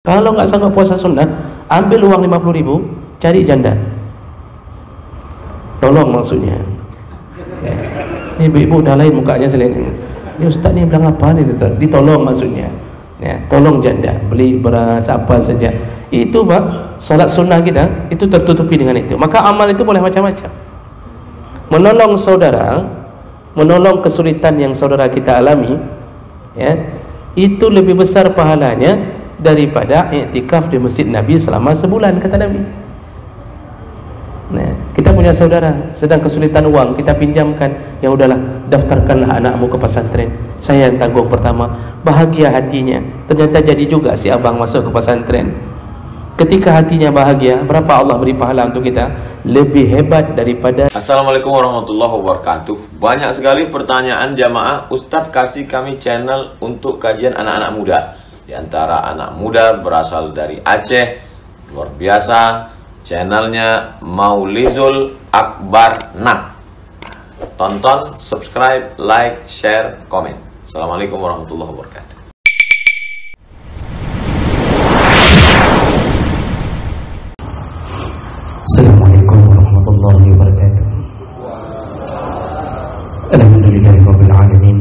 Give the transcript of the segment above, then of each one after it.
Kalau nggak sanggup puasa sunat, ambil uang 50.000, cari janda. Tolong maksudnya. Ini ibu-ibu udah lain mukanya selain ini. Ini ustaz ni bilang apa ni? Ditolong maksudnya. Ya, tolong janda, beli beras apa saja. Itu pak, salat sunnah kita itu tertutupi dengan itu. Maka amal itu boleh macam-macam. Menolong saudara, menolong kesulitan yang saudara kita alami, ya, itu lebih besar pahalanya daripada i'tikaf di masjid Nabi selama sebulan, kata Nabi. Nah, kita punya saudara sedang kesulitan uang, kita pinjamkan, ya udahlah, daftarkanlah anakmu ke pesantren, saya yang tanggung pertama. Bahagia hatinya, ternyata jadi juga si abang masuk ke pesantren. Ketika hatinya bahagia, berapa Allah beri pahala untuk kita? Lebih hebat daripada. Assalamualaikum warahmatullahi wabarakatuh. Banyak sekali pertanyaan jamaah, Ustadz kasih kami channel untuk kajian anak-anak muda. Di antara anak muda berasal dari Aceh, luar biasa, channelnya Maulizul Akbar Nak. Tonton, subscribe, like, share, komen. Assalamualaikum warahmatullahi wabarakatuh. Assalamualaikum warahmatullahi wabarakatuh. Alhamdulillahirabbil alamin.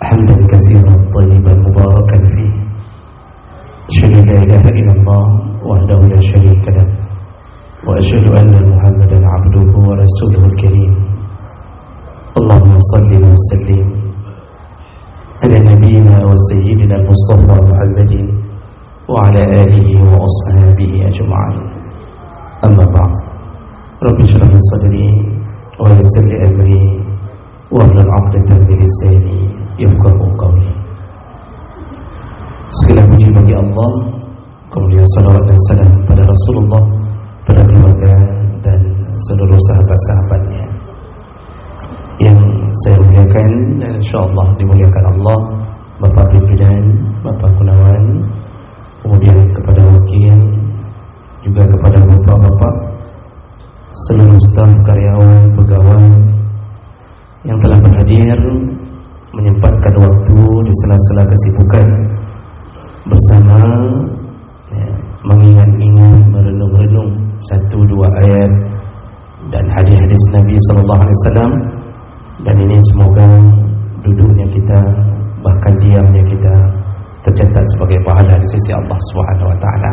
Hamdan katsiran thayyiban mubarakan fihi. Asyhadu an la ilaha illallah wahdahu la syarika lah. Wa asyhadu anna Muhammadan 'abduhu wa rasuluhul karim. Allahumma shalli wa sallim ala nabiyyina wa sayyidina Mustafa Muhammadin wa ala alihi wa ashabihi ajma'in. Amma ba'd. Rabbi shrah li sadri wa yassir li amri wahlul 'uqdatam min lisani yafqahu qawli. Segala puji bagi Allah, kemudian salawat dan salam pada Rasulullah, pada keluarga dan seluruh sahabat-sahabatnya yang saya muliakan dan insyaallah dimuliakan Allah, Bapak Pimpinan, Bapak Gunawan, kemudian kepada wakil, juga kepada bapak-bapak, seluruh staf, karyawan, pegawai yang telah berhadir menyempatkan waktu di sela-sela kesibukan bersama, ya, mengingat-ingat, merenung-renung satu dua ayat dan hadis-hadis Nabi sallallahu alaihi wasallam. Dan ini semoga duduknya kita, bahkan diamnya kita tercatat sebagai pahala di sisi Allah Subhanahu wa taala.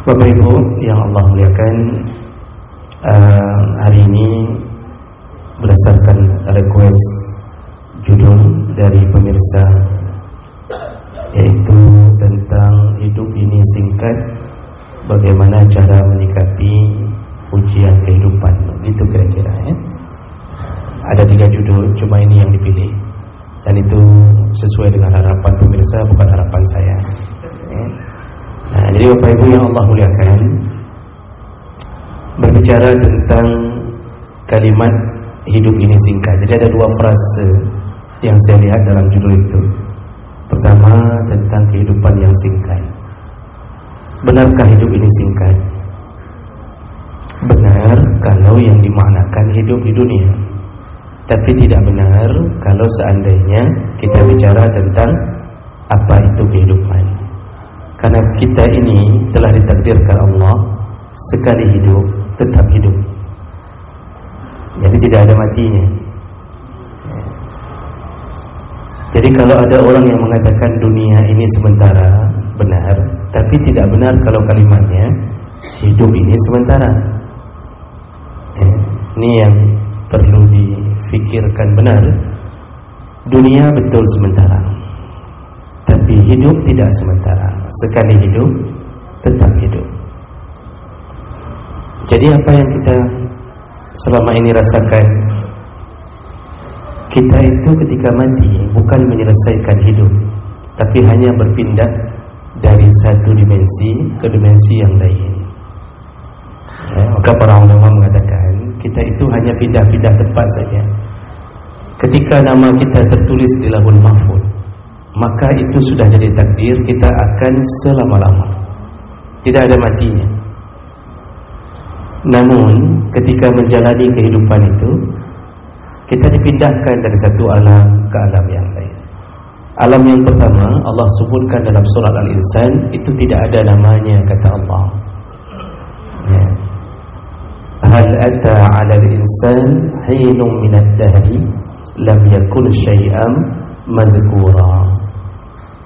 Bapak Ibu yang Allah muliakan, hari ini berdasarkan request judul dari pemirsa, yaitu tentang hidup ini singkat, bagaimana cara menyikapi ujian kehidupan. Gitu kira-kira, ya. Ada 3 judul, cuma ini yang dipilih, dan itu sesuai dengan harapan pemirsa, bukan harapan saya, ya. Nah, jadi Bapak Ibu yang Allah muliakan, berbicara tentang kalimat hidup ini singkat. Jadi ada 2 frase yang saya lihat dalam judul itu. Pertama, tentang kehidupan yang singkat. Benarkah hidup ini singkat? Benar kalau yang dimaknakan hidup di dunia, tapi tidak benar kalau seandainya kita bicara tentang apa itu kehidupan. Karena kita ini telah ditakdirkan Allah sekali hidup, tetap hidup. Jadi tidak ada matinya. Jadi kalau ada orang yang mengatakan dunia ini sementara, benar. Tapi tidak benar kalau kalimatnya hidup ini sementara. Ini yang perlu difikirkan benar. Dunia betul sementara, tapi hidup tidak sementara. Sekali hidup, tetap hidup. Jadi apa yang kita selama ini rasakan, kita itu ketika mati bukan menyelesaikan hidup, tapi hanya berpindah dari satu dimensi ke dimensi yang lain, ya. Maka para ulama mengatakan kita itu hanya pindah-pindah tempat saja. Ketika nama kita tertulis di Lauhul Mahfuz, maka itu sudah jadi takdir kita akan selama-lama, tidak ada matinya. Namun ketika menjalani kehidupan itu, kita dipindahkan dari satu alam ke alam yang lain. Alam yang pertama Allah sebutkan dalam surat Al-Insan, itu tidak ada namanya, kata Allah. Ya. Hal ata 'ala al-insan hinun min ad-dahri lam yakun syai'an mazkura.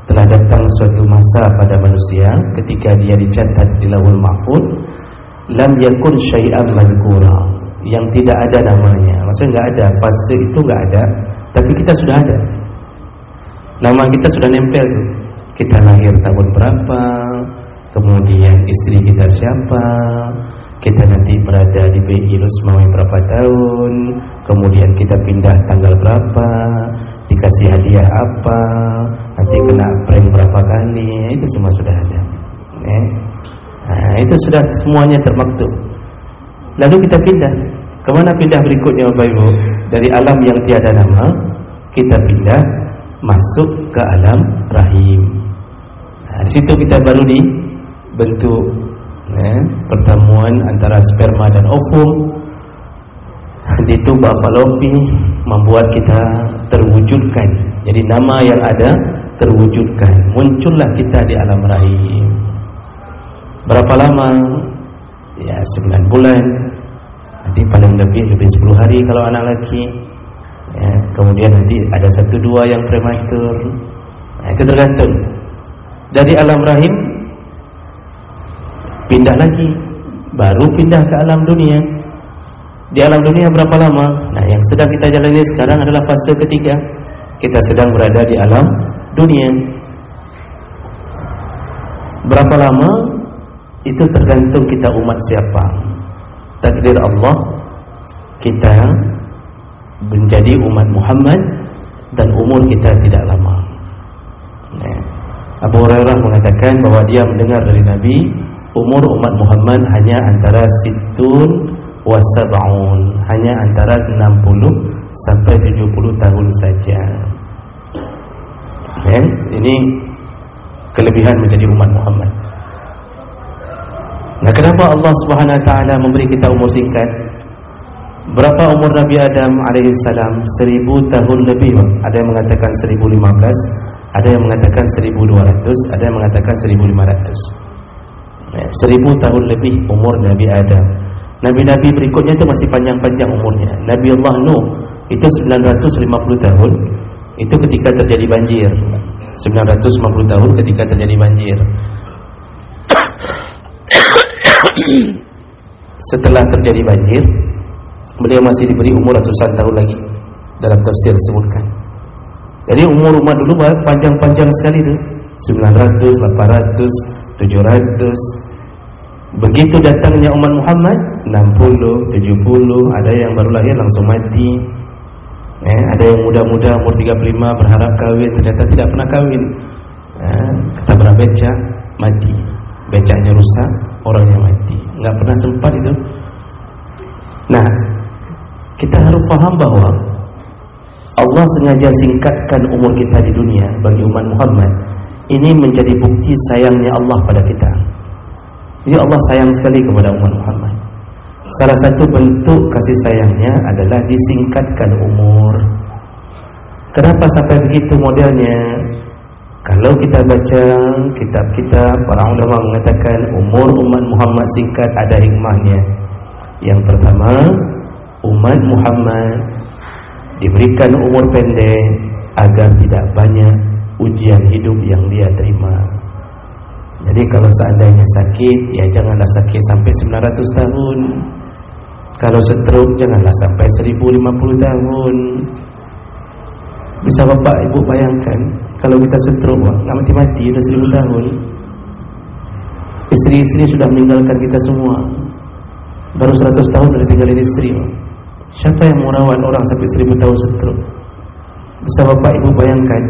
Telah datang suatu masa pada manusia ketika dia dicatat di Lauhul Mahfuz, lam yakun syai'an mazkura, yang tidak ada namanya. Maksudnya enggak ada, fase itu enggak ada, tapi kita sudah ada. Nama kita sudah nempel tuh. Kita lahir tahun berapa, kemudian istri kita siapa, kita nanti berada di BI Rusmawi berapa tahun, kemudian kita pindah tanggal berapa, dikasih hadiah apa, nanti kena prank berapa kali, itu semua sudah ada. Nah, itu sudah semuanya termaktub. Lalu kita pindah. Kemana pindah berikutnya Bapak Ibu? Dari alam yang tiada nama, kita pindah masuk ke alam rahim. Nah, di situ kita baru dibentuk. Pertemuan antara sperma dan ovum di tuba falopi membuat kita terwujudkan. Jadi nama yang ada terwujudkan. Muncullah kita di alam rahim. Berapa lama? Ya 9 bulan. Nanti paling lebih 10 hari kalau anak laki. Ya, kemudian nanti ada 1-2 yang prematur. Nah, itu tergantung. Dari alam rahim pindah lagi, baru pindah ke alam dunia. Di alam dunia berapa lama? Nah, yang sedang kita jalani sekarang adalah fase ketiga. Kita sedang berada di alam dunia. Berapa lama? Itu tergantung kita umat siapa. Takdir Allah, kita menjadi umat Muhammad dan umur kita tidak lama. Nah, Abu Hurairah mengatakan bahwa dia mendengar dari Nabi, umur umat Muhammad hanya antara situn wa sab'un, hanya antara 60 sampai 70 tahun saja. Ini kelebihan menjadi umat Muhammad. Nah, kenapa Allah Subhanahu wa taala memberi kita umur singkat? Berapa umur Nabi Adam alaihi salam? 1000 tahun lebih. Ada yang mengatakan 1015, ada yang mengatakan 1200, ada yang mengatakan 1500. 1000 tahun lebih umur Nabi Adam. Nabi-nabi berikutnya itu masih panjang-panjang umurnya. Nabi Allah Nuh itu 950 tahun. Itu ketika terjadi banjir. 950 tahun ketika terjadi banjir. Setelah terjadi banjir, beliau masih diberi umur ratusan tahun lagi. Dalam tafsir disebutkan. Jadi umur umat dulu panjang-panjang sekali tu. 900, 800, 700. Begitu datangnya umat Muhammad 60, 70, ada yang baru lahir langsung mati. Ada yang muda-muda umur 35 berharap kahwin, ternyata tidak pernah kahwin. Ketabrak beca, mati. Becanya rusak, orangnya mati. Enggak pernah sempat itu. Nah, kita harus faham bahwa Allah sengaja singkatkan umur kita di dunia bagi umat Muhammad. Ini menjadi bukti sayangnya Allah pada kita. Jadi Allah sayang sekali kepada umat Muhammad. Salah satu bentuk kasih sayangnya adalah disingkatkan umur. Kenapa sampai begitu modelnya? Kalau kita baca kitab-kitab, para ulama mengatakan umur umat Muhammad singkat ada hikmahnya. Yang pertama, umat Muhammad diberikan umur pendek agar tidak banyak ujian hidup yang dia terima. Jadi kalau seandainya sakit, ya janganlah sakit sampai 900 tahun. Kalau stroke, janganlah sampai 1050 tahun. Bisa bapak ibu bayangkan, kalau kita stroke, nggak mati-mati, sudah 1000 tahun. Istri-istri sudah meninggalkan kita semua. Baru 100 tahun sudah tinggalin istri. Siapa yang mau rawat orang sampai 1000 tahun stroke? Bisa bapak ibu bayangkan,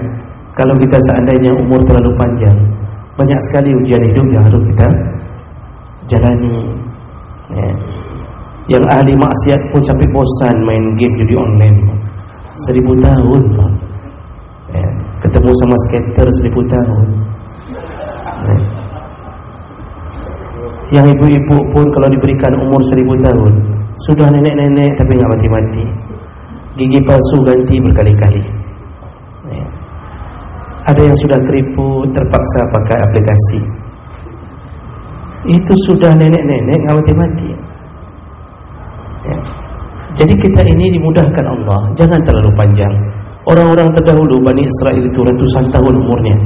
kalau kita seandainya umur terlalu panjang, banyak sekali ujian hidup yang harus kita jalani. Yang ahli maksiat pun sampai bosan main game judi online. 1000 tahun ketemu sama skater 1000 tahun. Yang ibu-ibu pun kalau diberikan umur 1000 tahun, sudah nenek-nenek tapi nggak mati-mati. Gigi palsu ganti berkali-kali. Ada yang sudah keriput, terpaksa pakai aplikasi. Itu sudah nenek-nenek nggak mati-mati. Ya. Jadi kita ini dimudahkan Allah. Jangan terlalu panjang. Orang-orang terdahulu Bani Israel itu ratusan tahun umurnya.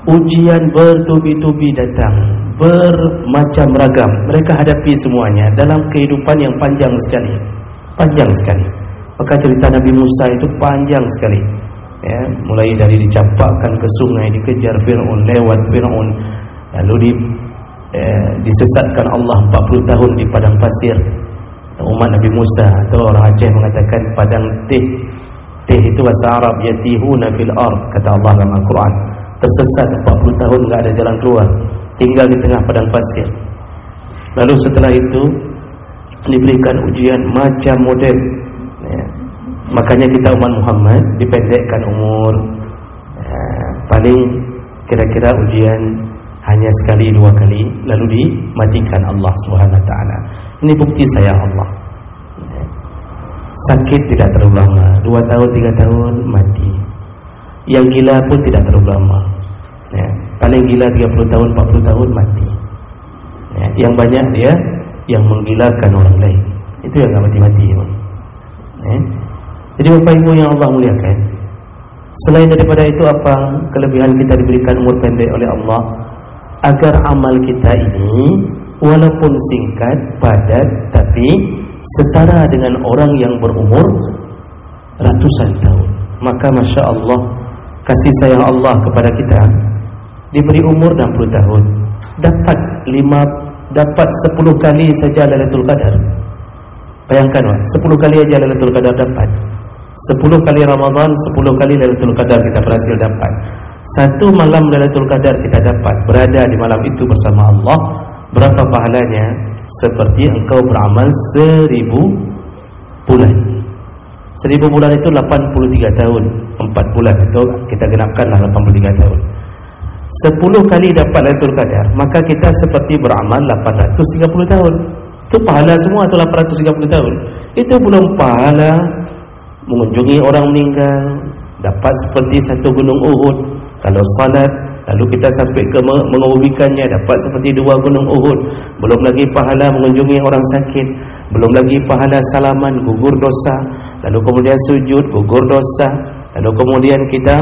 Ujian bertubi-tubi datang, bermacam ragam. Mereka hadapi semuanya dalam kehidupan yang panjang sekali. Panjang sekali. Maka cerita Nabi Musa itu panjang sekali. Ya, mulai dari dicampakkan ke sungai, dikejar Fir'aun, lewat Fir'aun, lalu disesatkan Allah 40 tahun di padang pasir. Umat Nabi Musa atau orang Aceh mengatakan padang teh. Teh itu bahasa Arab, yatihuna fil ard, kata Allah dalam Al-Quran. Tersesat 40 tahun, enggak ada jalan keluar, tinggal di tengah padang pasir. Lalu setelah itu diberikan ujian macam model. Ya. Makanya kita umat Muhammad dipendekkan umur. Paling kira-kira ujian hanya sekali 2 kali, lalu dimatikan Allah SWT. Ini bukti sayang Allah. Sakit tidak terlalu lama, 2 tahun 3 tahun mati. Yang gila pun tidak terlalu lama. Ya, paling gila 30 tahun 40 tahun mati. Ya, yang banyak dia yang menggilakan orang lain. Itu yang enggak mati-mati. Ya. Jadi Bapak Ibu yang Allah muliakan, selain daripada itu apa kelebihan kita diberikan umur pendek oleh Allah? Agar amal kita ini walaupun singkat, padat, tapi setara dengan orang yang berumur ratusan tahun. Maka Masya Allah, kasih sayang Allah kepada kita, diberi umur 60 tahun, dapat 10 kali saja Lailatul Qadar. Bayangkan, 10 kali aja Lailatul Qadar dapat. 10 kali Ramadan, 10 kali Lailatul Qadar kita berhasil dapat. 1 malam Lailatul Qadar kita dapat, berada di malam itu bersama Allah. Berapa pahalanya? Seperti engkau beramal 1000 bulan. 1000 bulan itu 83 tahun. 4 bulan itu kita genapkanlah 83 tahun. 10 kali dapat Lailatul Qadar, maka kita seperti beramal 830 tahun. Itu pahala semua itu 830 tahun. Itu belum pahala mengunjungi orang meninggal, dapat seperti 1 gunung Uhud. Kalau salat, lalu kita sampai ke mengubikannya, dapat seperti 2 gunung Uhud. Belum lagi pahala mengunjungi orang sakit, belum lagi pahala salaman, gugur dosa, lalu kemudian sujud, gugur dosa, lalu kemudian kita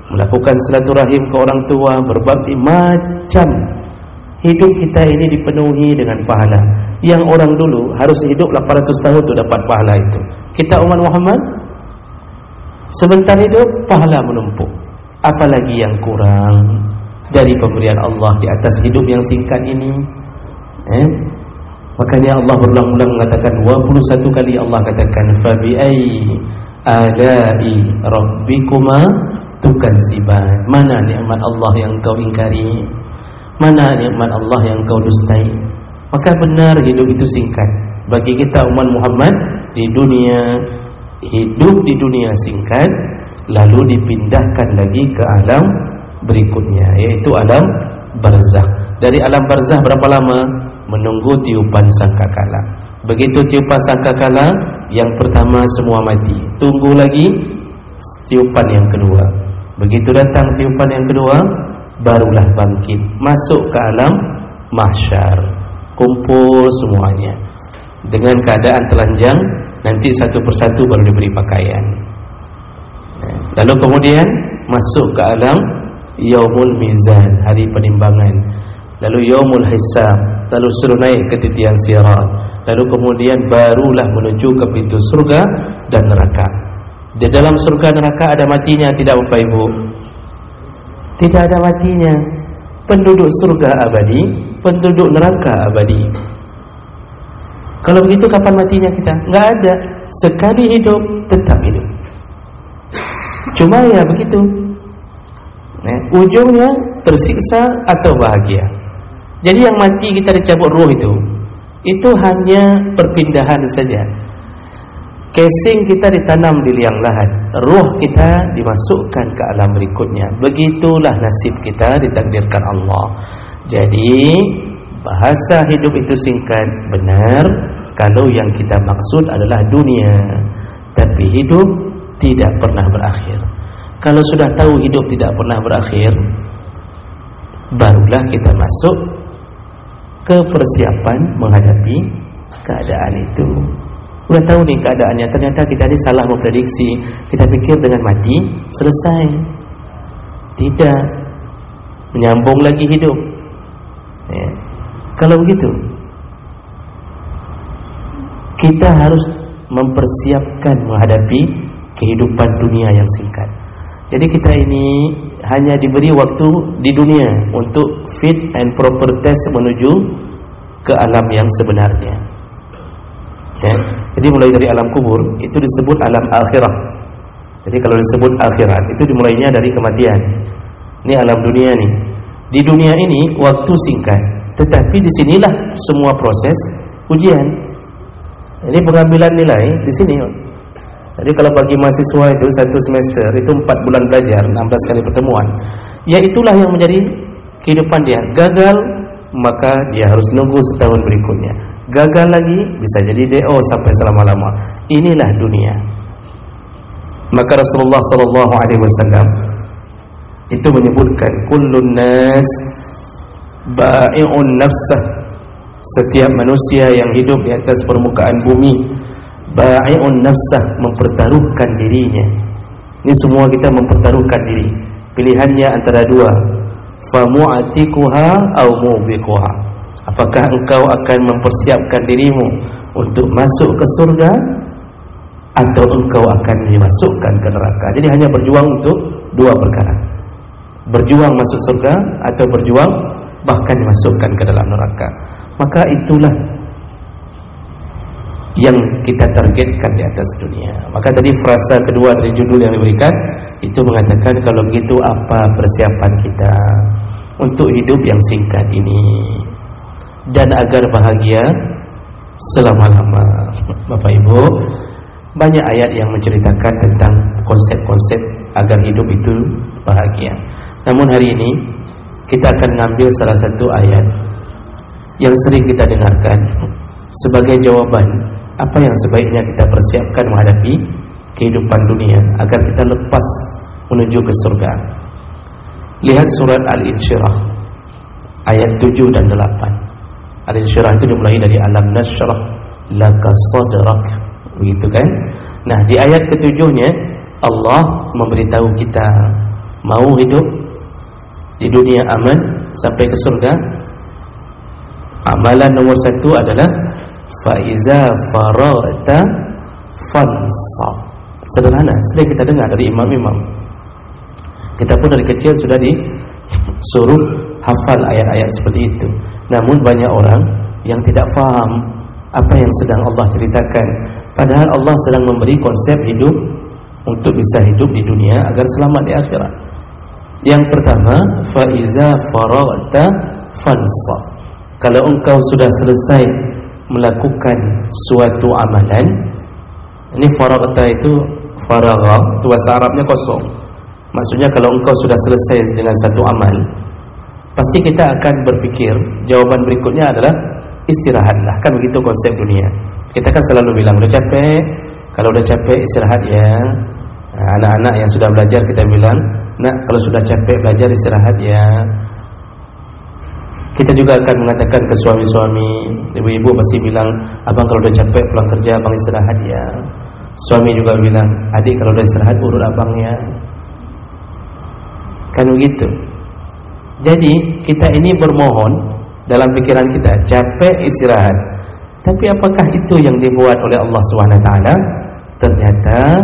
melakukan silaturahim ke orang tua, berbakti, macam hidup kita ini dipenuhi dengan pahala. Yang orang dulu harus hidup 800 tahun untuk dapat pahala itu. Kita umat Muhammad sebentar hidup pahala menumpuk. Apalagi yang kurang dari pemberian Allah di atas hidup yang singkat ini. Makanya Allah berulang-ulang mengatakan 21 kali Allah katakan fabi ayyi ala'i rabbikuma tukadziban. Mana nikmat Allah yang kau ingkari? Mana nikmat Allah yang kau dustai? Maka benar hidup itu singkat. Bagi kita umat Muhammad di dunia, hidup di dunia singkat, lalu dipindahkan lagi ke alam berikutnya, yaitu alam barzakh. Dari alam barzakh berapa lama? Menunggu tiupan sangkakala. Begitu tiupan sangkakala, yang pertama semua mati. Tunggu lagi tiupan yang kedua. Begitu datang tiupan yang kedua, barulah bangkit, masuk ke alam mahsyar, kumpul semuanya dengan keadaan telanjang. Nanti satu persatu baru diberi pakaian. Lalu kemudian masuk ke alam yaumul mizan, hari penimbangan. Lalu yaumul hisab, lalu suruh naik ke titian sirat. Lalu kemudian barulah menuju ke pintu surga dan neraka. Di dalam surga neraka ada matinya tidak Bapak Ibu? Tidak ada matinya. Penduduk surga abadi, penduduk neraka abadi. Kalau begitu kapan matinya kita? Enggak ada. Sekali hidup tetap hidup. Cuma ya begitu. Ujungnya tersiksa atau bahagia. Jadi yang mati kita dicabut ruh itu hanya perpindahan saja. Casing kita ditanam di liang lahat, ruh kita dimasukkan ke alam berikutnya. Begitulah nasib kita ditakdirkan Allah. Jadi bahasa hidup itu singkat benar kalau yang kita maksud adalah dunia, tapi hidup tidak pernah berakhir. Kalau sudah tahu hidup tidak pernah berakhir, barulah kita masuk ke persiapan menghadapi keadaan itu. Sudah tahu nih keadaannya, ternyata kita ini salah memprediksi. Kita pikir dengan mati selesai. Tidak, menyambung lagi hidup. Ya. Kalau begitu, kita harus mempersiapkan menghadapi kehidupan dunia yang singkat. Jadi kita ini hanya diberi waktu di dunia untuk fit and proper test menuju ke alam yang sebenarnya. Ya. Jadi mulai dari alam kubur itu disebut alam akhirah. Jadi kalau disebut akhirat itu dimulainya dari kematian. Ini alam dunia nih. Di dunia ini waktu singkat, tetapi disinilah semua proses ujian. Ini pengambilan nilai di sini. Jadi kalau bagi mahasiswa itu 1 semester itu 4 bulan belajar, 16 kali pertemuan. Ya itulah yang menjadi kehidupan dia. Gagal, maka dia harus nunggu setahun berikutnya. Gagal lagi, bisa jadi DO sampai selama-lama. Inilah dunia. Maka Rasulullah SAW itu menyebutkan kullun nas ba'i'un nafsah. Setiap manusia yang hidup di atas permukaan bumi ba'i'un nafsah, mempertaruhkan dirinya. Ini semua kita mempertaruhkan diri. Pilihannya antara dua, famu'atikuha au mubiquha. Apakah engkau akan mempersiapkan dirimu untuk masuk ke surga atau engkau akan dimasukkan ke neraka. Jadi hanya berjuang untuk dua perkara, berjuang masuk surga atau berjuang bahkan dimasukkan ke dalam neraka. Maka itulah yang kita targetkan di atas dunia. Maka tadi frasa kedua dari judul yang diberikan itu mengatakan, kalau begitu apa persiapan kita untuk hidup yang singkat ini dan agar bahagia selama-lama. Bapak Ibu, banyak ayat yang menceritakan tentang konsep-konsep agar hidup itu bahagia. Namun hari ini kita akan mengambil salah satu ayat yang sering kita dengarkan sebagai jawaban apa yang sebaiknya kita persiapkan menghadapi kehidupan dunia agar kita lepas menuju ke surga. Lihat surat Al-Insyirah ayat 7 dan 8. Al-Insyirah itu dimulai dari alam nasyrah laka sadrak, begitu kan? Nah, di ayat ketujuhnya Allah memberitahu kita, mau hidup di dunia aman sampai ke surga, amalan nomor 1 adalah faiza faragta fansab. Sederhana, sering kita dengar dari imam-imam. Kita pun dari kecil sudah disuruh hafal ayat-ayat seperti itu. Namun banyak orang yang tidak faham apa yang sedang Allah ceritakan. Padahal Allah sedang memberi konsep hidup untuk bisa hidup di dunia agar selamat di akhirat. Yang pertama, faiza faragta fansab. Kalau engkau sudah selesai melakukan suatu amalan, ini faragta itu faragha, itu bahasa Arabnya kosong. Maksudnya kalau engkau sudah selesai dengan satu amal, pasti kita akan berpikir jawaban berikutnya adalah istirahatlah. Kan begitu konsep dunia. Kita kan selalu bilang udah capek, kalau udah capek istirahat ya. Nah, anak-anak yang sudah belajar kita bilang, nak kalau sudah capek belajar istirahat ya. Kita juga akan mengatakan ke suami-suami, ibu-ibu pasti bilang, abang kalau udah capek pulang kerja abang istirahat ya. Suami juga bilang, adik kalau udah istirahat urut abangnya. Kan begitu. Jadi kita ini bermohon dalam pikiran kita, capek istirahat. Tapi apakah itu yang dibuat oleh Allah SWT? Ternyata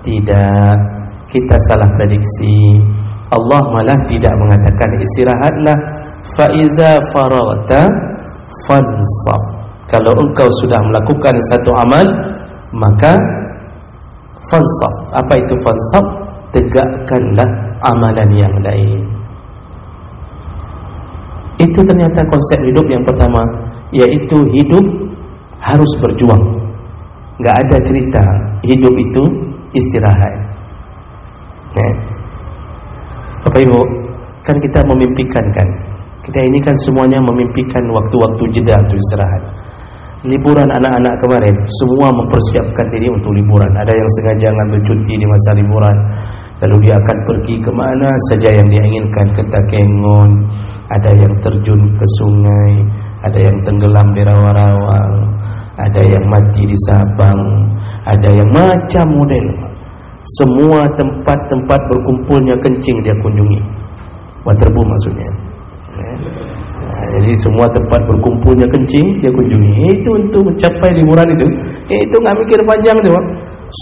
tidak. Kita salah prediksi. Allah malah tidak mengatakan istirahatlah, faiza faragta fansab. Kalau engkau sudah melakukan satu amal, maka fansab. Apa itu fansab? Tegakkanlah amalan yang lain. Itu ternyata konsep hidup yang pertama, yaitu hidup harus berjuang. Gak ada cerita hidup itu istirahat. Nah, Bapak Ibu, kan kita memimpikan kan, kita ini kan semuanya memimpikan waktu-waktu jeda untuk istirahat. Liburan anak-anak kemarin, semua mempersiapkan diri untuk liburan. Ada yang sengaja ngambil cuti di masa liburan. Lalu dia akan pergi ke mana saja yang dia inginkan, ke Takengon, ada yang terjun ke sungai, ada yang tenggelam di rawa-rawa, ada yang mati di Sabang, ada yang macam model. Semua tempat-tempat berkumpulnya kencing dia kunjungi. Waterboom maksudnya. Jadi semua tempat berkumpulnya kencing dia kunjungi. Itu untuk mencapai liburan itu. Itu nggak mikir panjang tu.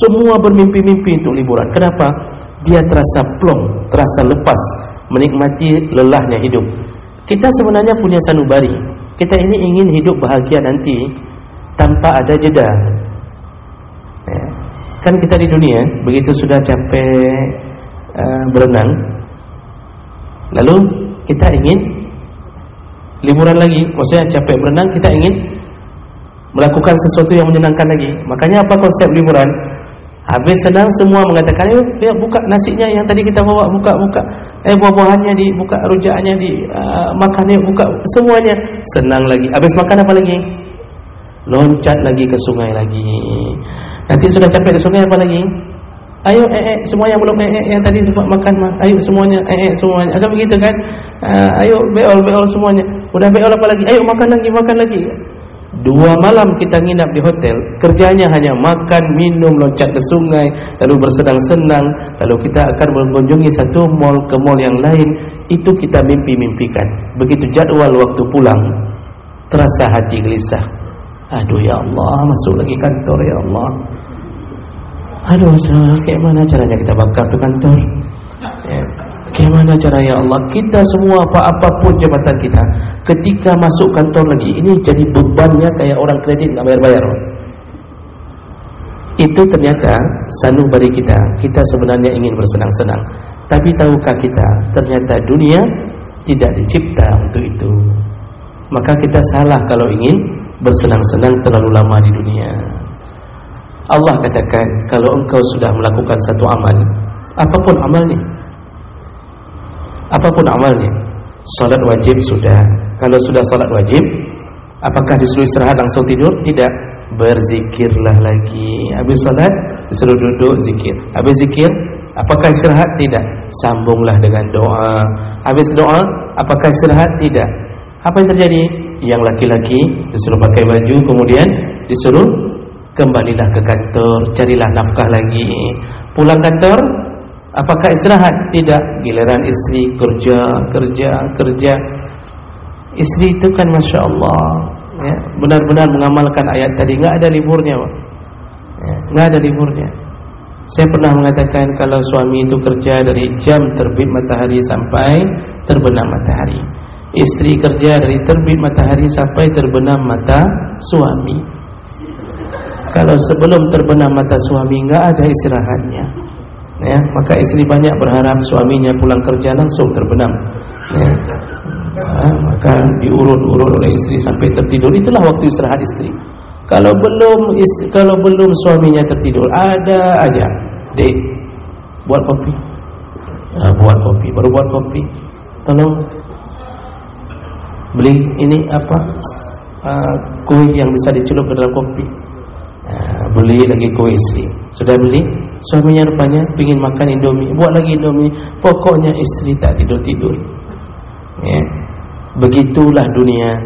Semua bermimpi-mimpi untuk liburan. Kenapa? Dia terasa plong, terasa lepas, menikmati lelahnya hidup. Kita sebenarnya punya sanubari. Kita ini ingin hidup bahagia nanti tanpa ada jeda. Kan kita di dunia, begitu sudah capek berenang, lalu kita ingin liburan lagi. Maksudnya capek berenang, kita ingin melakukan sesuatu yang menyenangkan lagi. Makanya apa konsep liburan? Habis senang semua mengatakan, ayo buka nasinya yang tadi kita bawa, buka buah-buahannya dibuka, rujaknya makannya buka, semuanya. Senang lagi. Habis makan apa lagi? Loncat lagi ke sungai lagi. Nanti sudah capek di sungai apa lagi? Ayo semua yang belum yang tadi sempat makan, ayo semuanya semuanya. Ada begitu kan? Ayo beol semuanya. Udah beol apa lagi? Ayo makan lagi. 2 malam kita nginap di hotel, kerjanya hanya makan, minum, loncat ke sungai, lalu bersenang-senang, lalu kita akan mengunjungi satu mall ke mall yang lain. Itu kita mimpi-mimpikan. Begitu jadwal waktu pulang, terasa hati gelisah. Aduh ya Allah, masuk lagi kantor ya Allah. Aduh, kayak mana caranya kita bakar ke kantor? Kayak mana cara ya Allah? Kita semua apapun jabatan kita, ketika masuk kantor lagi, ini jadi bebannya kayak orang kredit nggak bayar-bayar. Itu ternyata sanubari kita. Kita sebenarnya ingin bersenang-senang, tapi tahukah kita ternyata dunia tidak dicipta untuk itu. Maka kita salah kalau ingin bersenang-senang terlalu lama di dunia. Allah katakan, kalau engkau sudah melakukan satu amal, apapun amalnya, salat wajib sudah. Kalau sudah salat wajib, apakah disuruh istirahat langsung tidur? Tidak. Berzikirlah lagi. Habis salat disuruh duduk zikir. Habis zikir, apakah istirahat? Tidak. Sambunglah dengan doa. Habis doa, apakah istirahat? Tidak. Apa yang terjadi? Yang laki-laki disuruh pakai baju, kemudian disuruh kembalilah ke kantor, carilah nafkah lagi. Pulang kantor, apakah istirahat? Tidak. Giliran istri kerja. Istri itu kan Masya Allah ya, benar-benar mengamalkan ayat tadi. Nggak ada liburnya ya, nggak ada liburnya. Saya pernah mengatakan, kalau suami itu kerja dari jam terbit matahari sampai terbenam matahari, istri kerja dari terbit matahari sampai terbenam mata suami. Kalau sebelum terbenam mata suami nggak ada istirahatnya ya, maka istri banyak berharap suaminya pulang kerja langsung terbenam ya. Maka diurut-urut oleh istri sampai tertidur. Itulah waktu istirahat istri. Kalau belum suaminya tertidur, ada aja, dek, buat kopi. Baru buat kopi. Tolong beli ini kue yang bisa dicelup ke dalam kopi. Beli lagi kue istri. Sudah beli, suaminya rupanya ingin makan Indomie, buat lagi Indomie. Pokoknya istri tak tidur-tidur ya. Begitulah dunia.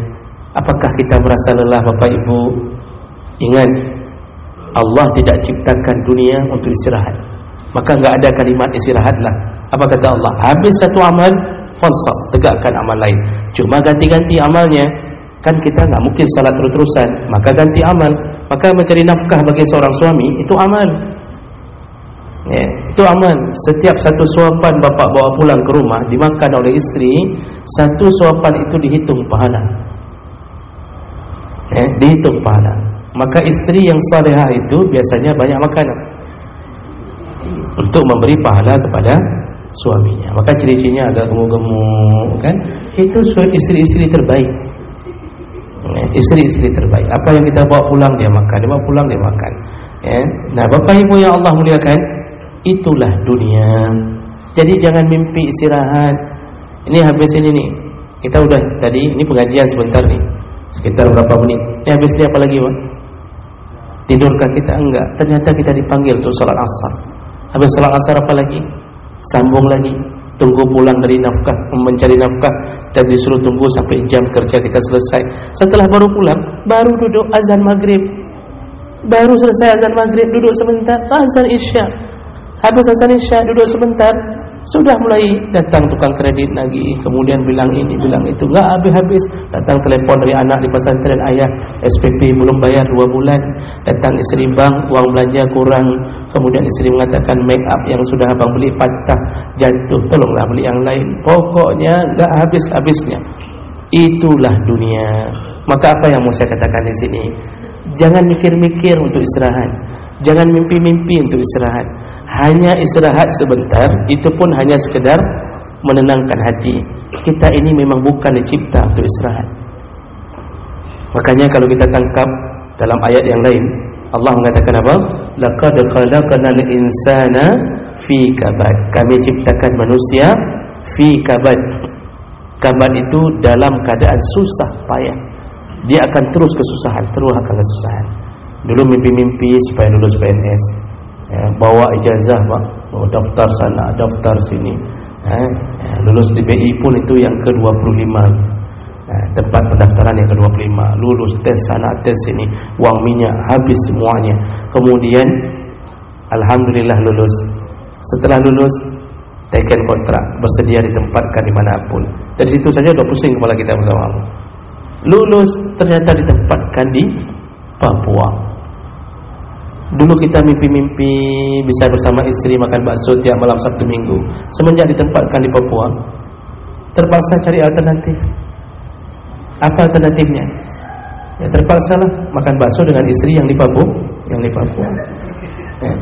Apakah kita merasa lelah Bapak Ibu? Ingat, Allah tidak ciptakan dunia untuk istirahat. Maka enggak ada kalimat istirahatlah. Apa kata Allah? Habis satu amal, fansab, tegakkan amal lain. Cuma ganti-ganti amalnya. Kan kita enggak mungkin salat terus-terusan, maka ganti amal. Maka mencari nafkah bagi seorang suami itu amal ya, itu amal. Setiap satu suapan bapak bawa pulang ke rumah dimakan oleh istri, satu suapan itu dihitung pahala ya, dihitung pahala. Maka istri yang salihah itu biasanya banyak makanan untuk memberi pahala kepada suaminya. Maka ciri-cirinya agak gemuk-gemuk kan, itu istri-istri terbaik ya, istri-istri terbaik. Apa yang kita bawa pulang dia makan, dia bawa pulang dia makan ya. Nah Bapak Ibu yang Allah muliakan, itulah dunia. Jadi jangan mimpi istirahat. Ini habis ini nih, kita udah tadi ini pengajian sebentar nih, sekitar berapa menit. Ini habis ini apa lagi Pak? Tidurkah kita? Enggak. Ternyata kita dipanggil untuk salat asar. Habis salat asar apa lagi? Sambung lagi, tunggu pulang dari nafkah, mencari nafkah, dan disuruh tunggu sampai jam kerja kita selesai. Setelah baru pulang, baru duduk azan maghrib. Baru selesai azan maghrib, duduk sebentar, azan isya. Habis azan isya, duduk sebentar, sudah mulai datang tukang kredit lagi, kemudian bilang ini, bilang itu, enggak habis-habis. Datang telepon dari anak di pesantren, ayah SPP belum bayar 2 bulan. Datang isteri, bang uang belanja kurang. Kemudian isteri mengatakan make up yang sudah abang beli patah, jatuh, tolonglah beli yang lain. Pokoknya enggak habis-habisnya. Itulah dunia. Maka apa yang mau saya katakan di sini? Jangan mikir-mikir untuk istirahat, jangan mimpi-mimpi untuk istirahat. Hanya istirahat sebentar, itu pun hanya sekedar menenangkan hati. Kita ini memang bukan dicipta untuk istirahat. Makanya kalau kita tangkap dalam ayat yang lain, Allah mengatakan apa? Laqad khalaqnal insana fi kabad. Kami ciptakan manusia fi kabad. Kabad itu dalam keadaan susah payah. Dia akan terus kesusahan, terus akan kesusahan. Dulu mimpi-mimpi supaya lulus PNS, bawa ijazah, Pak, bawa daftar sana, daftar sini. Lulus di BI pun itu yang ke-25. Tempat pendaftaran yang ke-25. Lulus tes sana, tes sini, uang minyak habis semuanya. Kemudian alhamdulillah lulus. Setelah lulus, taken kontrak, bersedia ditempatkan dimanapun. Dari situ saja udah pusing kepala kita bersama. Lulus, ternyata ditempatkan di Papua. Dulu kita mimpi-mimpi bisa bersama istri makan bakso tiap malam Sabtu Minggu. Semenjak ditempatkan di Papua, terpaksa cari alternatif. Apa alternatifnya? Ya terpaksalah makan bakso dengan istri yang di Papua, Ya.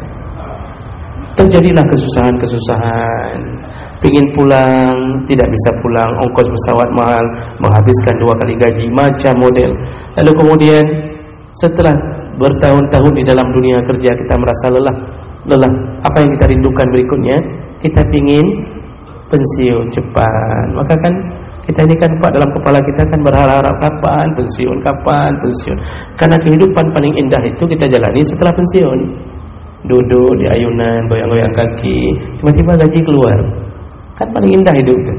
Terjadilah kesusahan-kesusahan. Pingin pulang, tidak bisa pulang, ongkos pesawat mahal, menghabiskan 2 kali gaji, macam model. Lalu kemudian setelah bertahun-tahun di dalam dunia kerja, kita merasa lelah. Apa yang kita rindukan berikutnya? Kita ingin pensiun cepat. Maka kan kita ini kan Pak, dalam kepala kita kan berharap kapan pensiun. Karena kehidupan paling indah itu kita jalani setelah pensiun. Duduk di ayunan, goyang-goyang kaki, tiba-tiba gaji keluar. Kan paling indah hidup itu.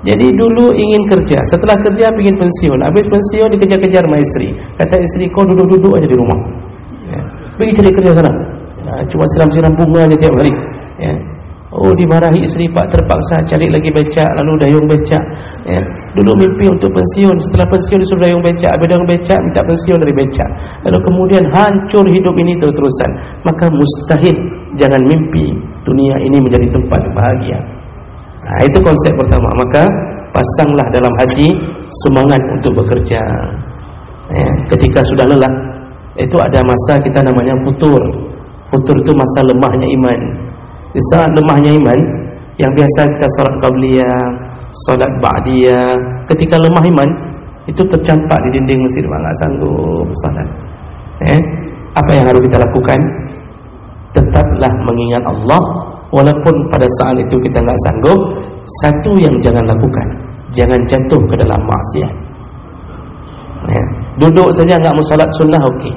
Jadi dulu ingin kerja, setelah kerja ingin pensiun. Habis pensiun dikejar-kejar sama istri. Kata istri, kau duduk-duduk aja di rumah, pergi cari kerja sana. Cuma siram-siram bunga aja tiap hari. Oh, dimarahi istri, Pak, terpaksa cari lagi becak, lalu dayung becak. Dulu mimpi untuk pensiun, setelah pensiun disuruh dayung becak, habis dayung becak minta pensiun dari becak. Lalu kemudian hancur hidup ini terus-terusan. Maka mustahil, jangan mimpi dunia ini menjadi tempat bahagia. Itu konsep pertama. Maka pasanglah dalam hati semangat untuk bekerja. Ketika sudah lelah, itu ada masa kita namanya futur. Futur itu masa lemahnya iman. Di saat lemahnya iman, yang biasa kita salat qabliyah, salat ba'diyah, ketika lemah iman, itu tercampak di dinding masjid, enggak sanggup salat. Apa yang harus kita lakukan? Tetaplah mengingat Allah, walaupun pada saat itu kita enggak sanggup. Satu yang jangan lakukan, jangan jatuh ke dalam maksiat. Duduk saja enggak mau salat sunnah, okey.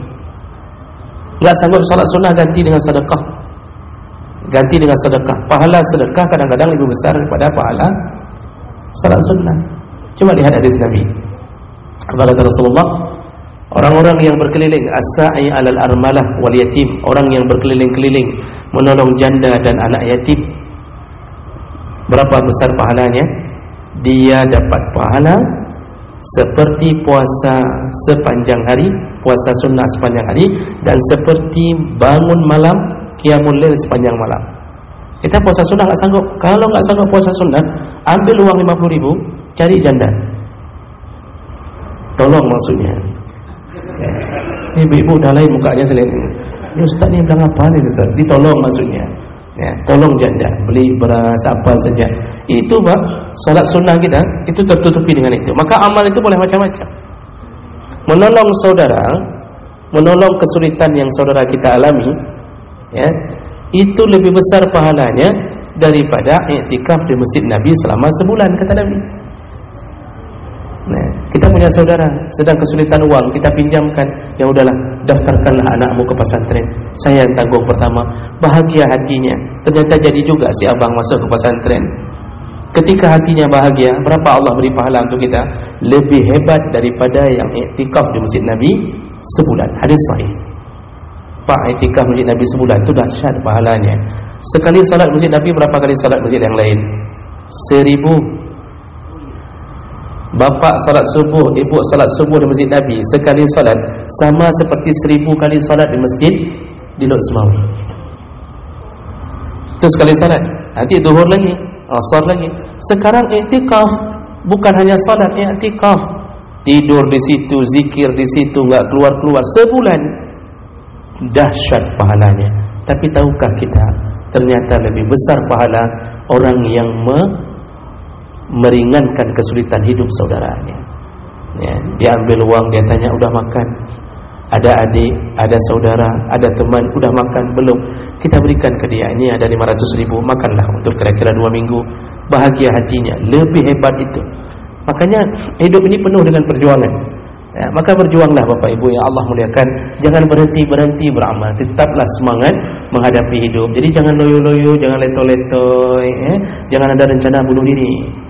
Enggak sanggup salat sunnah, ganti dengan sedekah. Ganti dengan sedekah. Pahala sedekah kadang-kadang lebih besar daripada pahala salat sunnah. Cuma lihat hadis Nabi. Apa kata Rasulullah? Orang-orang yang berkeliling, as-sa'i 'alal armalah wal yatim, orang yang berkeliling-keliling menolong janda dan anak yatim. Berapa besar pahalanya? Dia dapat pahala seperti puasa sepanjang hari, puasa sunnah sepanjang hari, dan seperti bangun malam qiyamul lail sepanjang malam. Kita puasa sunnah enggak sanggup. Kalau enggak sanggup puasa sunnah, ambil uang 50.000, cari janda. Tolong maksudnya. Ini ibu-ibu dah lain mukanya selain ini. Ini ustaz ni bilang apa ni ustaz? Ditolong maksudnya. Tolong janda, beli beras apa saja. Itu Pak, salat sunnah kita itu tertutupi dengan itu. Maka amal itu boleh macam-macam. Menolong saudara, menolong kesulitan yang saudara kita alami, itu lebih besar pahalanya daripada iktikaf di masjid Nabi selama sebulan, kata Nabi. Kita punya tanya saudara, sedang kesulitan uang, kita pinjamkan. Ya udahlah, daftarkanlah anakmu ke pesantren. Saya yang tanggung pertama. Bahagia hatinya. Ternyata jadi juga si abang masuk ke pesantren. Ketika hatinya bahagia, berapa Allah beri pahala untuk kita? Lebih hebat daripada yang iktikaf di Masjid Nabi sebulan. Hadis sahih. Pak, iktikaf Masjid Nabi sebulan itu dahsyat pahalanya. Sekali salat Masjid Nabi, berapa kali salat masjid yang lain? 1000. Bapak salat subuh, ibu salat subuh di Masjid Nabi, sekali salat sama seperti 1000 kali salat di masjid di Lok Semawi. Itu sekali salat. Nanti zuhur lagi, asar lagi. Sekarang iktikaf, bukan hanya salat, iktikaf. Tidur di situ, zikir di situ, enggak keluar-keluar sebulan. Dahsyat pahalanya. Tapi tahukah kita, ternyata lebih besar pahala orang yang meringankan kesulitan hidup saudaranya. Ya, dia ambil uang, dia tanya, udah makan? Ada adik, ada saudara, ada teman, udah makan? Belum. Kita berikan ke dia, ini ada 500.000, makanlah untuk kira-kira 2 minggu. Bahagia hatinya. Lebih hebat itu. Makanya hidup ini penuh dengan perjuangan. Ya, maka berjuanglah Bapak Ibu yang Allah muliakan. Jangan berhenti beramal. Tetaplah semangat menghadapi hidup. Jadi jangan loyo-loyo, jangan leto-letoy, jangan ada rencana bunuh diri.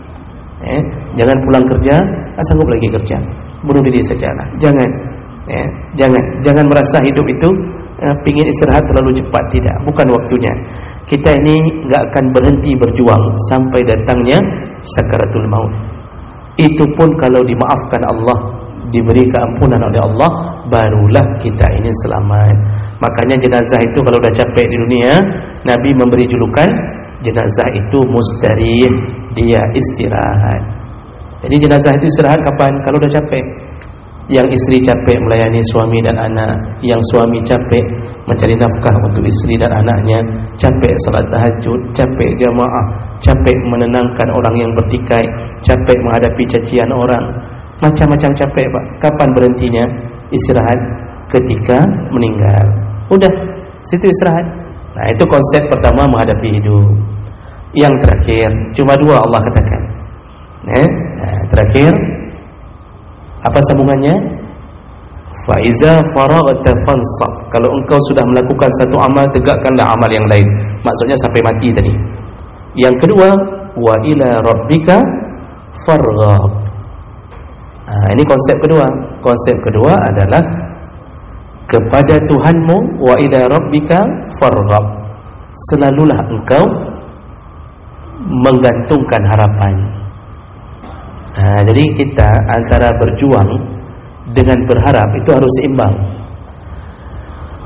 Jangan pulang kerja, tak sanggup lagi kerja, bunuh diri sajalah. Jangan, jangan merasa hidup itu pingin istirahat terlalu cepat. Tidak, bukan waktunya. Kita ini enggak akan berhenti berjuang sampai datangnya sakaratul maut. Itu pun kalau dimaafkan Allah, diberi keampunan oleh Allah, barulah kita ini selamat. Makanya jenazah itu kalau dah capek di dunia, Nabi memberi julukan jenazah itu mustarih, dia istirahat. Jadi jenazah itu istirahat kapan? Kalau dah capek. Yang istri capek melayani suami dan anak, yang suami capek mencari nafkah untuk istri dan anaknya, capek salat tahajud, capek jamaah, capek menenangkan orang yang bertikai, capek menghadapi cacian orang, macam-macam capek Pak. Kapan berhentinya? Istirahat ketika meninggal. Udah, situ istirahat. Nah, itu konsep pertama menghadapi hidup. Yang terakhir, cuma 2 Allah katakan. Nah, terakhir apa sambungannya? Fa iza faraghta fansab. Kalau engkau sudah melakukan satu amal, tegakkanlah amal yang lain. Maksudnya sampai mati tadi. Yang kedua, wa ila rabbika farghab. Ini konsep kedua. Konsep kedua adalah kepada Tuhanmu, wa ila rabbika farghab. Selalulah engkau menggantungkan harapan. Jadi kita antara berjuang dengan berharap itu harus seimbang.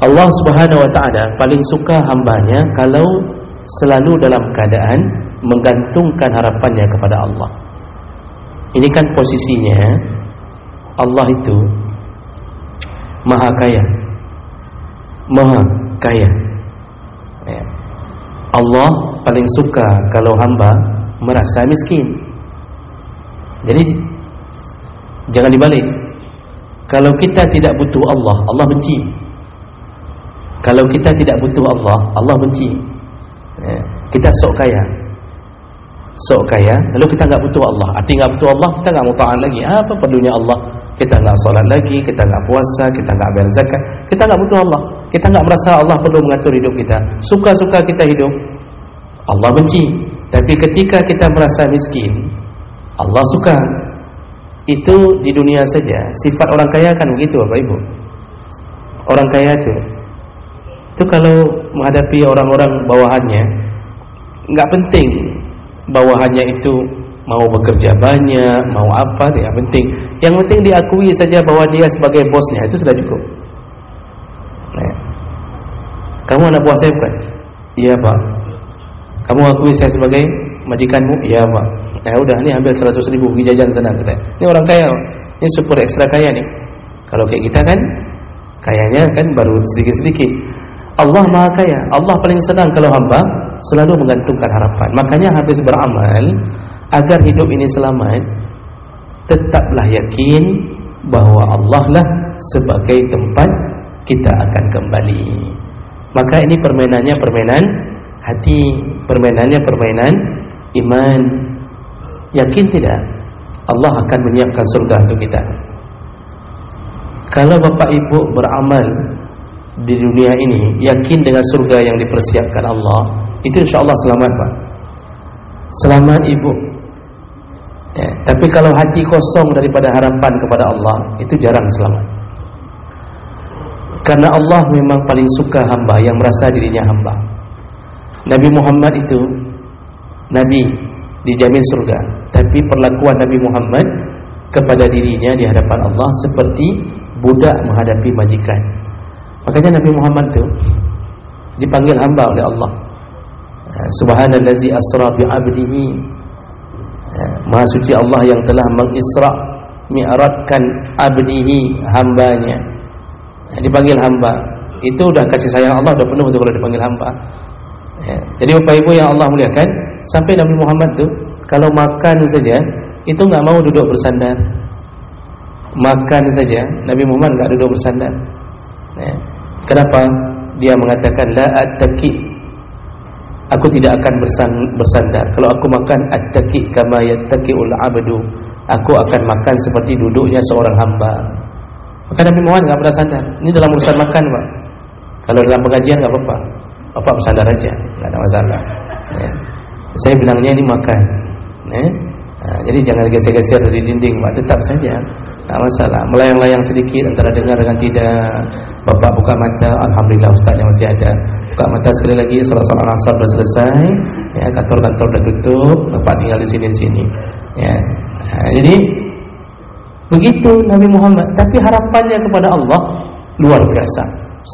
Allah Subhanahu wa ta'ala paling suka hambanya kalau selalu dalam keadaan menggantungkan harapannya kepada Allah. Ini kan posisinya Allah itu Maha Kaya. Maha Kaya. Allah paling suka kalau hamba merasa miskin. Jadi jangan dibalik. Kalau kita tidak butuh Allah, Allah benci. Kalau kita tidak butuh Allah, Allah benci. Kita sok kaya, lalu kita enggak butuh Allah. Artinya enggak butuh Allah, kita enggak mau taat lagi. Apa perlunya Allah? Kita enggak salat lagi, kita enggak puasa, kita enggak bayar zakat. Kita enggak butuh Allah. Kita enggak merasa Allah perlu mengatur hidup kita. Suka-suka kita hidup, Allah benci. Tapi ketika kita merasa miskin, Allah suka. Itu di dunia saja. Sifat orang kaya kan begitu Bapak Ibu. Orang kaya itu kalau menghadapi orang-orang bawahannya, enggak penting bawahannya itu mau bekerja banyak, mau apa, tidak penting. Yang penting diakui saja bahwa dia sebagai bosnya, itu sudah cukup. Kamu anak buah saya bukan? Iya Pak. Kamu akui saya sebagai majikanmu? Iya Pak. Nah udah, ini ambil 100.000 pergi jajan sana. Ini orang kaya, ini super ekstra kaya nih. Kalau kayak kita kan kayanya kan baru sedikit-sedikit. Allah Maha Kaya. Allah paling senang kalau hamba selalu menggantungkan harapan. Makanya habis beramal agar hidup ini selamat, tetaplah yakin bahwa Allah lah sebagai tempat kita akan kembali. Maka ini permainannya permainan hati, permainannya permainan iman. Yakin tidak Allah akan menyiapkan surga untuk kita. Kalau bapak ibu beramal di dunia ini, yakin dengan surga yang dipersiapkan Allah, itu insya-Allah selamat, Pak. Selamat ibu. Ya, tapi kalau hati kosong daripada harapan kepada Allah, itu jarang selamat. Karena Allah memang paling suka hamba yang merasa dirinya hamba. Nabi Muhammad itu Nabi dijamin surga, tapi perlakuan Nabi Muhammad kepada dirinya di hadapan Allah seperti budak menghadapi majikan. Makanya Nabi Muhammad itu dipanggil hamba oleh Allah. Subhanallazi asra bi'abdihi, Maha suci Allah yang telah mengisra, mi'rajkan abdihi, hambanya. Dipanggil hamba. Itu udah kasih sayang Allah, udah penuh kalau dipanggil hamba. Jadi Bapak Ibu yang Allah muliakan, sampai Nabi Muhammad tuh kalau makan saja itu nggak mau duduk bersandar. Makan saja Nabi Muhammad nggak duduk bersandar. Kenapa? Dia mengatakan la attaqi, aku tidak akan bersandar. Kalau aku makan attaqi kama yattaqiul abdu, aku akan makan seperti duduknya seorang hamba. Maka Nabi Muhammad nggak pernah sandar. Ini dalam urusan makan, Pak. Kalau dalam pengajian nggak apa-apa, Bapak bersandar aja, nggak ada masalah. Saya bilangnya ini makan. Jadi jangan geser-geser dari dinding, Pak. Tetap saja, nggak masalah. Melayang-layang sedikit antara dengar dengan tidak. Bapak buka mata, alhamdulillah ustaznya masih ada. Buka mata sekali lagi, salat asar sudah selesai. Ya, kantor-kantor sudah tutup. Bapak tinggal di sini-sini. Ya, jadi begitu Nabi Muhammad. Tapi harapannya kepada Allah luar biasa.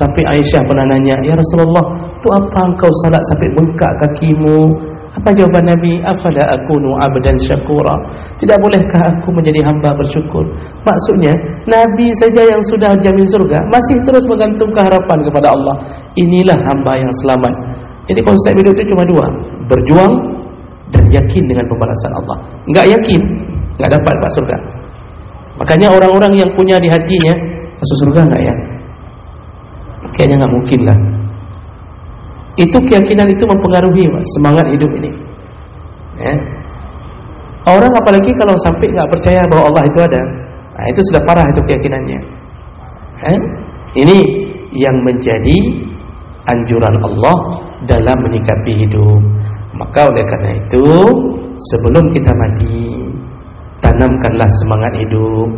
Sampai Aisyah pernah nanya, ya Rasulullah, tu apa engkau salat sampai bengkak kakimu? Apa jawaban Nabi? Afala akunu abdan syakura, tidak bolehkah aku menjadi hamba bersyukur? Maksudnya Nabi saja yang sudah jamin surga masih terus menggantungkan harapan kepada Allah. Inilah hamba yang selamat. Jadi konsep hidup itu cuma dua, berjuang dan yakin dengan pembalasan Allah. Enggak yakin, enggak dapat Pak surga. Makanya orang-orang yang punya di hatinya masuk surga enggak ya? Kayaknya enggak mungkin lah. Itu keyakinan itu mempengaruhi semangat hidup ini. Ya. Orang apalagi kalau sampai nggak percaya bahwa Allah itu ada, nah, itu sudah parah itu keyakinannya. Ini yang menjadi anjuran Allah dalam menyikapi hidup. Maka oleh karena itu, sebelum kita mati, tanamkanlah semangat hidup.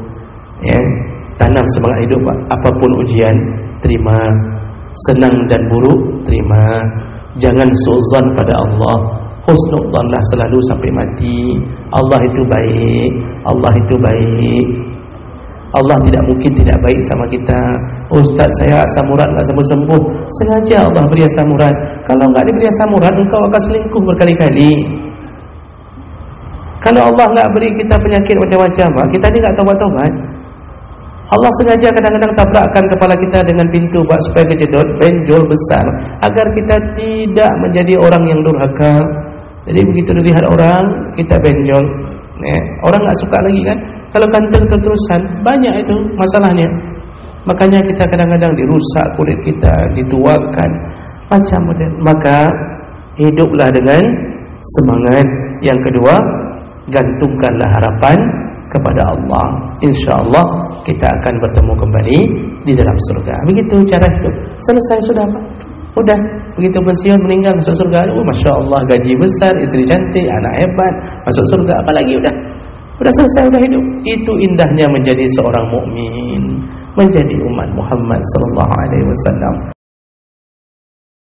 Ya, tanam semangat hidup. Apapun ujian, terima. Senang dan buruk, terima. Jangan suudzon pada Allah. Husnudzonlah selalu sampai mati. Allah itu baik. Allah itu baik. Allah tidak mungkin tidak baik sama kita. Ustaz, saya asam urat nggak sembuh-sembuh. Sengaja Allah beri asam urat. Kalau nggak diberi asam urat, engkau akan selingkuh berkali-kali. Kalau Allah nggak beri kita penyakit macam-macam, kita ini nggak tobat-tobat. Allah sengaja kadang-kadang tabrakkan kepala kita dengan pintu supaya kejedot, benjol besar, agar kita tidak menjadi orang yang durhaka. Jadi begitu dilihat orang, kita benjol. Orang nggak suka lagi kan? Kalau kantor terus-terusan, banyak itu masalahnya. Makanya kita kadang-kadang dirusak kulit kita, dituakan macam model. Maka hiduplah dengan semangat. Yang kedua, gantungkanlah harapan kepada Allah. InsyaAllah kita akan bertemu kembali di dalam surga. Begitu cara hidup. Selesai sudah Pak. Udah. Begitu pensiun meninggal masuk surga. Masya Allah, gaji besar, istri cantik, anak hebat, masuk surga. Apalagi udah selesai, udah hidup. Itu indahnya menjadi seorang mukmin, menjadi umat Muhammad sallallahu alaihi wasallam.